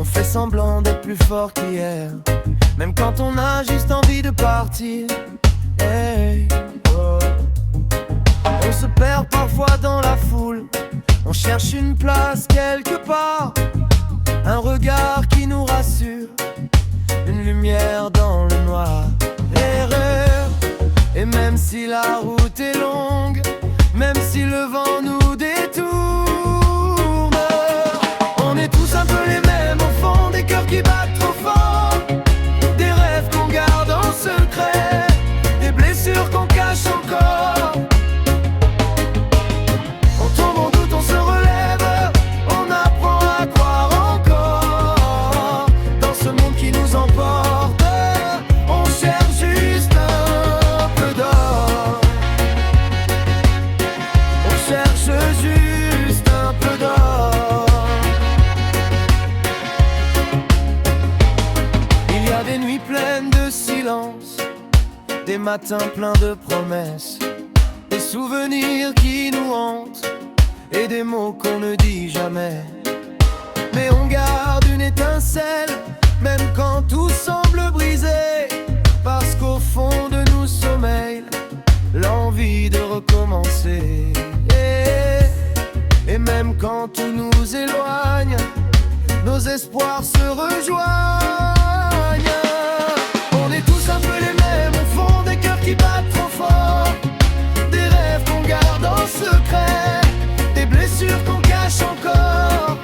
fait semblant d'être plus fort qu'hier, même quand on a juste envie de partir. Hey, oh. On se perd parfois dans la foule, on cherche une place quelque part, un regard qui nous rassure, une lumière dans le noir. L'erreur, et même si la route est longue, même si le vent nous détourne, on est tous un peu les mêmes au fond, des cœurs qui battent trop fort, des rêves qu'on garde en secret, des blessures qu'on cache encore. On tombe, on doute, on se relève, on apprend à croire encore. Dans ce monde qui nous emporte, on cherche juste un peu d'or. On cherche juste un peu d'or. Il y a des nuits pleines de silence, des matins pleins de promesses, des souvenirs qui nous hantent et des mots qu'on ne dit jamais. Mais on garde une étincelle, même quand tout semble brisé, parce qu'au fond de nous sommeille l'envie de recommencer. Et même quand tout nous éloigne, nos espoirs se rejoignent. On est tous un peu les mêmes au fond, des cœurs qui battent trop fort, des rêves qu'on garde en secret, des blessures qu'on cache encore.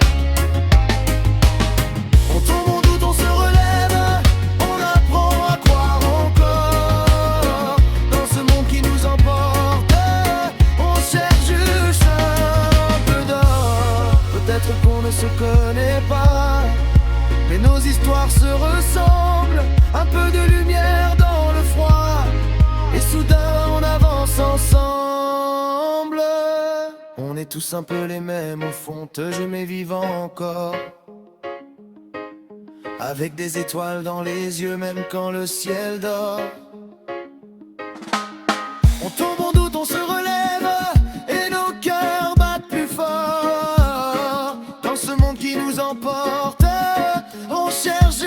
On tombe, on doute, on se relève, on apprend à croire encore. Dans ce monde qui nous emporte, on cherche juste un peu d'or. Peut-être qu'on ne se connaît pas, mais nos histoires se ressemblent. Un peu de lumière dans le froid, et soudain on avance ensemble. On est tous un peu les mêmes au fond, te j'aimais vivant encore, avec des étoiles dans les yeux même quand le ciel dort. On tombe, on doute, on se relève, et nos cœurs battent plus fort. Dans ce monde qui nous emporte, on cherche